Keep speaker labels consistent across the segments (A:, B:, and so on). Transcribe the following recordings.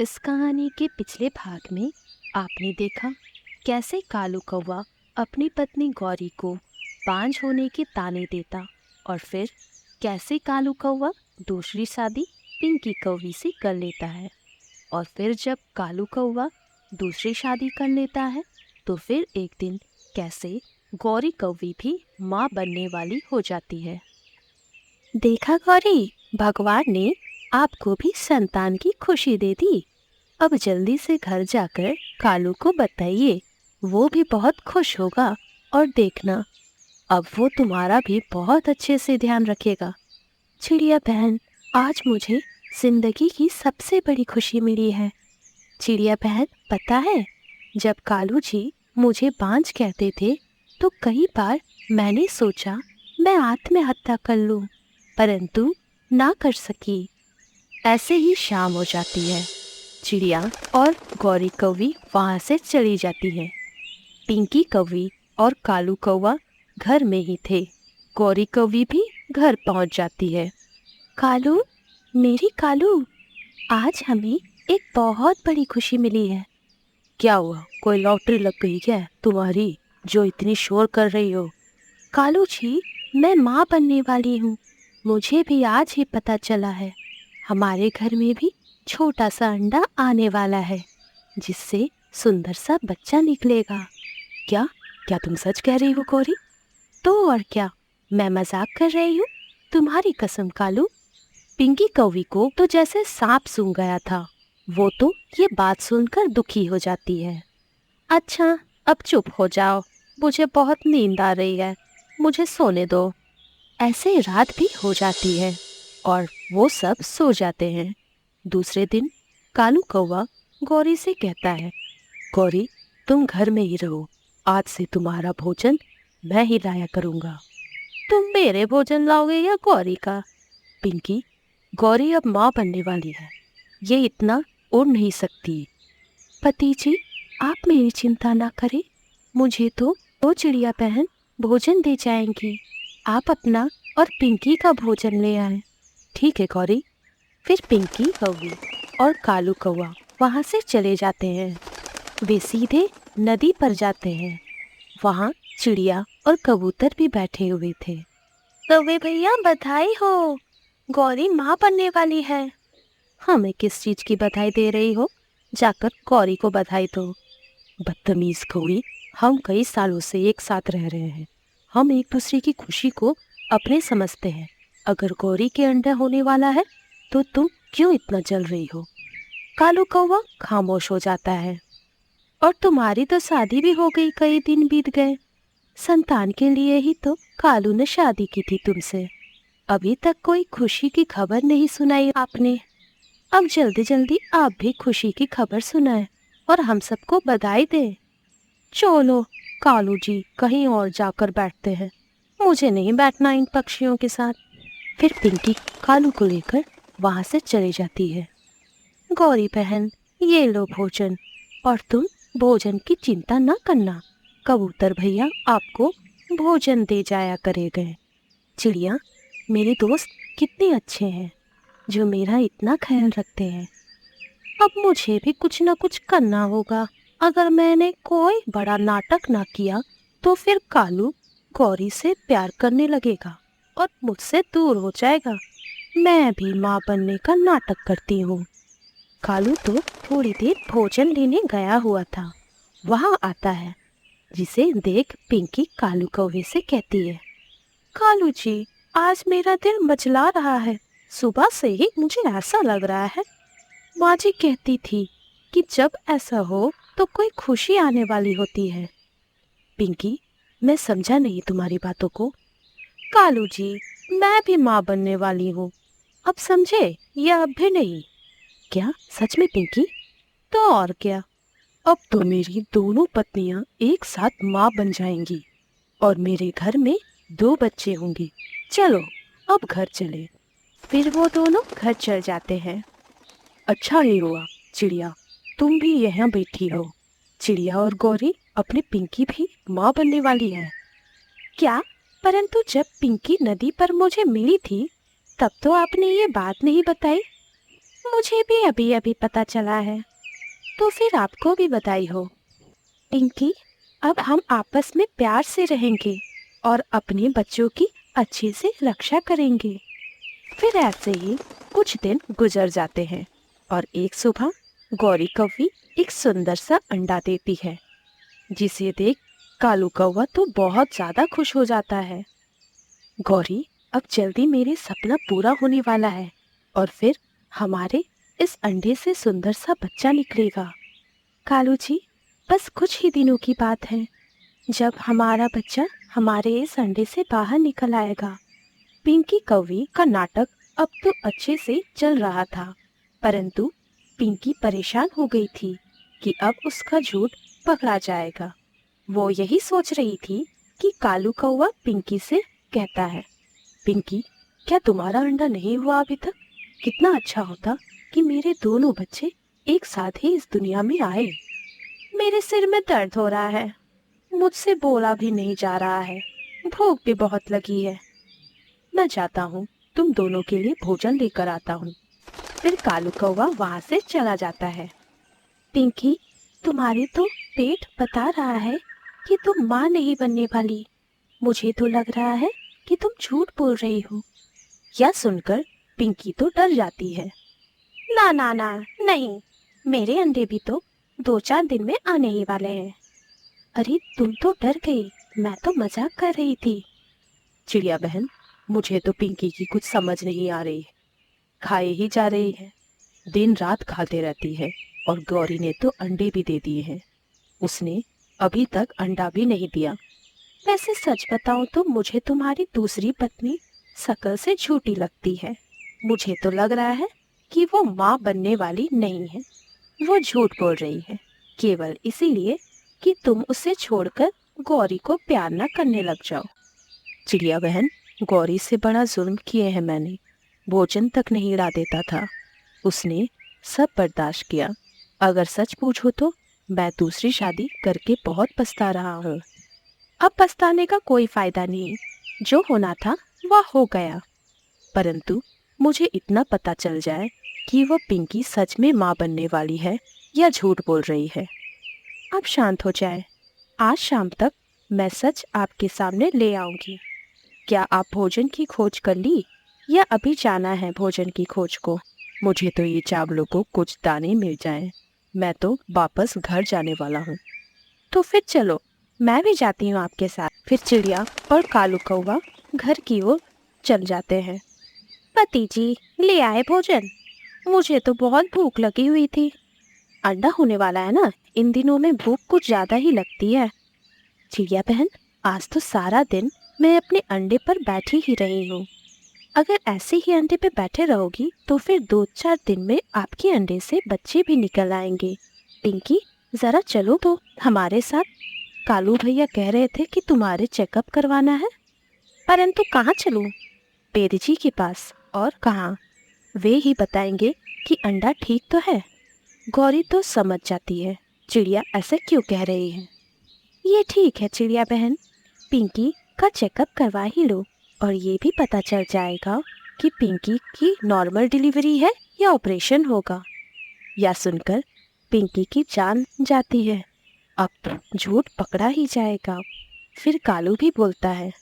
A: इस कहानी के पिछले भाग में आपने देखा कैसे कालू कौवा अपनी पत्नी गौरी को बांझ होने के ताने देता और फिर कैसे कालू कौवा दूसरी शादी पिंकी कौवी से कर लेता है। और फिर जब कालू कौवा दूसरी शादी कर लेता है तो फिर एक दिन कैसे गौरी कौवी भी माँ बनने वाली हो जाती है। देखा गौरी, भगवान ने आपको भी संतान की खुशी दे दी। अब जल्दी से घर जाकर कालू को बताइए, वो भी बहुत खुश होगा। और देखना, अब वो तुम्हारा भी बहुत अच्छे से ध्यान रखेगा। चिड़िया बहन, आज मुझे जिंदगी की सबसे बड़ी खुशी मिली है। चिड़िया बहन, पता है, जब कालू जी मुझे बांझ कहते थे तो कई बार मैंने सोचा मैं आत्महत्या कर लूं, परंतु ना कर सकी। ऐसे ही शाम हो जाती है। चिड़िया और गौरी कौवी वहाँ से चली जाती है। पिंकी कौवी और कालू कौवा घर में ही थे। गौरी कौवी भी घर पहुँच जाती है। कालू, मेरी कालू, आज हमें एक बहुत बड़ी खुशी मिली है। क्या हुआ? कोई लॉटरी लग गई क्या तुम्हारी, जो इतनी शोर कर रही हो? कालू जी, मैं माँ बनने वाली हूँ। मुझे भी आज ही पता चला है। हमारे घर में भी छोटा सा अंडा आने वाला है, जिससे सुंदर सा बच्चा निकलेगा। क्या क्या तुम सच कह रही हो गौरी? तो और क्या, मैं मजाक कर रही हूँ। तुम्हारी कसम कालू। पिंकी कौवी को तो जैसे सांप सूंघ गया था। वो तो ये बात सुनकर दुखी हो जाती है। अच्छा, अब चुप हो जाओ, मुझे बहुत नींद आ रही है, मुझे सोने दो। ऐसे रात भी हो जाती है और वो सब सो जाते हैं। दूसरे दिन कालू कौवा गौरी से कहता है, गौरी, तुम घर में ही रहो। आज से तुम्हारा भोजन मैं ही लाया करूँगा। तुम मेरे भोजन लाओगे या गौरी का? पिंकी, गौरी अब माँ बनने वाली है, ये इतना उड़ नहीं सकती। पति जी, आप मेरी चिंता ना करें, मुझे तो दो चिड़िया बहन भोजन दे जाएंगी। आप अपना और पिंकी का भोजन ले आए। ठीक है गौरी। फिर पिंकी कौवी और कालू कौवा वहाँ से चले जाते हैं। वे सीधे नदी पर जाते हैं। वहाँ चिड़िया और कबूतर भी बैठे हुए थे। कौवे भैया, बधाई हो, गौरी माँ बनने वाली है। हमें किस चीज की बधाई दे रही हो? जाकर गौरी को बधाई दो। बदतमीज कौवी, हम कई सालों से एक साथ रह रहे हैं। हम एक दूसरे की खुशी को अपने समझते हैं। अगर गौरी के अंडा होने वाला है तो तुम क्यों इतना जल रही हो? कालू कौवा खामोश हो जाता है। और तुम्हारी तो शादी भी हो गई, कई दिन बीत गए। संतान के लिए ही तो कालू ने शादी की थी तुमसे। अभी तक कोई खुशी की खबर नहीं सुनाई आपने। अब जल्दी जल्दी आप भी खुशी की खबर सुनाएं और हम सबको बधाई दें। चलो कालू जी, कहीं और जाकर बैठते हैं। मुझे नहीं बैठना इन पक्षियों के साथ। फिर पिंकी कालू को लेकर वहाँ से चली जाती है। गौरी बहन, ये लो भोजन, और तुम भोजन की चिंता न करना। कबूतर भैया आपको भोजन दे जाया करेंगे। चिड़िया, मेरे दोस्त कितने अच्छे हैं, जो मेरा इतना ख्याल रखते हैं। अब मुझे भी कुछ न कुछ करना होगा। अगर मैंने कोई बड़ा नाटक ना किया तो फिर कालू गौरी से प्यार करने लगेगा और मुझसे दूर हो जाएगा। मैं भी माँ बनने का नाटक करती हूँ। कालू तो थोड़ी देर भोजन लेने गया हुआ था। वहाँ आता है, जिसे देख पिंकी कालू कौवे से कहती है, कालू जी, आज मेरा दिल मचला रहा है। सुबह से ही मुझे ऐसा लग रहा है। माँ जी कहती थी कि जब ऐसा हो तो कोई खुशी आने वाली होती है। पिंकी, मैं समझा नहीं तुम्हारी बातों को। कालू जी, मैं भी माँ बनने वाली हूँ। अब समझे या अब भी नहीं? क्या सच में पिंकी? तो और क्या, अब तो मेरी दोनों पत्नियां एक साथ माँ बन जाएंगी और मेरे घर में 2 बच्चे होंगे। चलो अब घर चले। फिर वो दोनों घर चल जाते हैं। अच्छा ही हुआ चिड़िया, तुम भी यहाँ बैठी हो। चिड़िया और गौरी, अपनी पिंकी भी माँ बनने वाली है। क्या? परंतु जब पिंकी नदी पर मुझे मिली थी तब तो आपने ये बात नहीं बताई। मुझे भी अभी अभी पता चला है, तो फिर आपको भी बधाई हो। पिंकी, अब हम आपस में प्यार से रहेंगे और अपने बच्चों की अच्छे से रक्षा करेंगे। फिर ऐसे ही कुछ दिन गुजर जाते हैं और एक सुबह गौरी कौवी एक सुंदर सा अंडा देती है, जिसे देख कालू कौवा तो बहुत ज्यादा खुश हो जाता है। गौरी, अब जल्दी मेरे सपना पूरा होने वाला है और फिर हमारे इस अंडे से सुंदर सा बच्चा निकलेगा। कालू जी, बस कुछ ही दिनों की बात है जब हमारा बच्चा हमारे इस अंडे से बाहर निकल आएगा। पिंकी कौवी का नाटक अब तो अच्छे से चल रहा था, परंतु पिंकी परेशान हो गई थी कि अब उसका झूठ पकड़ा जाएगा। वो यही सोच रही थी कि कालू कौवा पिंकी से कहता है, पिंकी, क्या तुम्हारा अंडा नहीं हुआ अभी तक? कितना अच्छा होता कि मेरे दोनों बच्चे एक साथ ही इस दुनिया में आए। मेरे सिर में दर्द हो रहा है, मुझसे बोला भी नहीं जा रहा है, भूख भी बहुत लगी है। मैं जाता हूँ, तुम दोनों के लिए भोजन लेकर आता हूँ। फिर कालू कौवा वहाँ से चला जाता है। पिंकी, तुम्हारी तो पेट बता रहा है कि तुम माँ नहीं बनने वाली। मुझे तो लग रहा है कि तुम झूठ बोल रही हो। यह सुनकर पिंकी तो डर जाती है। ना ना ना, नहीं, मेरे अंडे भी तो 2-4 दिन में आने ही वाले हैं। अरे तुम तो डर गई, मैं तो मजाक कर रही थी। चिड़िया बहन, मुझे तो पिंकी की कुछ समझ नहीं आ रही है। खाए ही जा रही है, दिन रात खाते रहती है और गौरी ने तो अंडे भी दे दिए हैं। उसने अभी तक अंडा भी नहीं दिया। वैसे सच बताऊं तो मुझे तुम्हारी दूसरी पत्नी शकल से झूठी लगती है। मुझे तो लग रहा है कि वो माँ बनने वाली नहीं है। वो झूठ बोल रही है, केवल इसीलिए कि तुम उसे छोड़कर गौरी को प्यार न करने लग जाओ। चिड़िया बहन, गौरी से बड़ा जुल्म किए हैं मैंने। भोजन तक नहीं ला देता था, उसने सब बर्दाश्त किया। अगर सच पूछो तो मैं दूसरी शादी करके बहुत पछता रहा हूँ। अब पछताने का कोई फायदा नहीं, जो होना था वह हो गया। परंतु मुझे इतना पता चल जाए कि वो पिंकी सच में माँ बनने वाली है या झूठ बोल रही है। अब शांत हो जाए, आज शाम तक मैं सच आपके सामने ले आऊंगी। क्या आप भोजन की खोज कर ली या अभी जाना है भोजन की खोज को? मुझे तो ये चावलों को कुछ दाने मिल जाएं, मैं तो वापस घर जाने वाला हूँ। तो फिर चलो, मैं भी जाती हूँ आपके साथ। फिर चिड़िया और कालू कौवा घर की ओर चल जाते हैं। पति जी, ले आए भोजन? मुझे तो बहुत भूख लगी हुई थी। अंडा होने वाला है ना, इन दिनों में भूख कुछ ज्यादा ही लगती है। चिड़िया बहन, आज तो सारा दिन मैं अपने अंडे पर बैठी ही रही हूँ। अगर ऐसे ही अंडे पे बैठे रहोगी तो फिर 2-4 दिन में आपके अंडे से बच्चे भी निकल आएंगे। पिंकी, जरा चलो तो हमारे साथ। कालू भैया कह रहे थे कि तुम्हारे चेकअप करवाना है। परंतु कहाँ चलूँ? पेरी जी के पास। और कहाँ? वे ही बताएंगे कि अंडा ठीक तो है। गौरी तो समझ जाती है चिड़िया ऐसे क्यों कह रही है। ये ठीक है चिड़िया बहन, पिंकी का चेकअप करवा ही लो और ये भी पता चल जाएगा कि पिंकी की नॉर्मल डिलीवरी है या ऑपरेशन होगा। या सुनकर पिंकी की जान जाती है। अब तो झूठ पकड़ा ही जाएगा। फिर कालू भी बोलता है,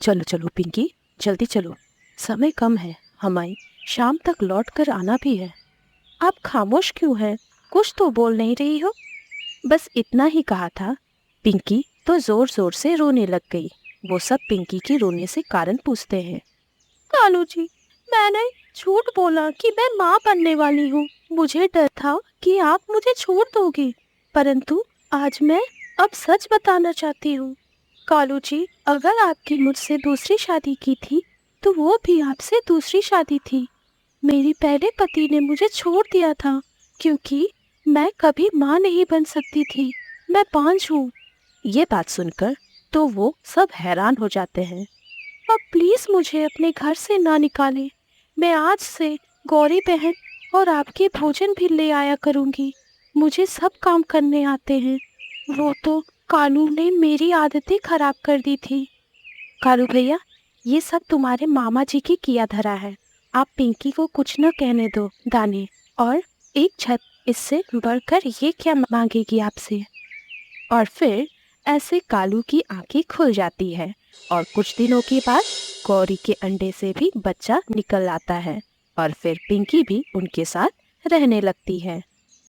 A: चलो चलो पिंकी, जल्दी चलो, समय कम है, हमें शाम तक लौट कर आना भी है। आप खामोश क्यों हैं? कुछ तो बोल नहीं रही हो? बस इतना ही कहा था, पिंकी तो जोर जोर से रोने लग गई। वो सब पिंकी के रोने से कारण पूछते हैं। कालू जी, मैंने झूठ बोला कि मैं माँ बनने वाली हूँ। मुझे डर था कि आप मुझे छोड़ दोगे, परंतु आज मैं अब सच बताना चाहती हूँ। कालू जी, अगर आपकी मुझसे दूसरी शादी की थी तो वो भी आपसे दूसरी शादी थी। मेरे पहले पति ने मुझे छोड़ दिया था क्योंकि मैं कभी माँ नहीं बन सकती थी। मैं बांझ हूँ। ये बात सुनकर तो वो सब हैरान हो जाते हैं। अब प्लीज मुझे अपने घर से ना निकालें। मैं आज से गौरी बहन और आपके भोजन भी ले आया करूँगी। मुझे सब काम करने आते हैं। वो तो कालू ने मेरी आदतें खराब कर दी थी। कालू भैया, ये सब तुम्हारे मामा जी की किया धरा है। आप पिंकी को कुछ न कहने दो। दाने, और एक छत इससे बढ़कर ये क्या मांगेगी आपसे। और फिर ऐसे कालू की आंखें खुल जाती है और कुछ दिनों के बाद गौरी के अंडे से भी बच्चा निकल आता है और फिर पिंकी भी उनके साथ रहने लगती है।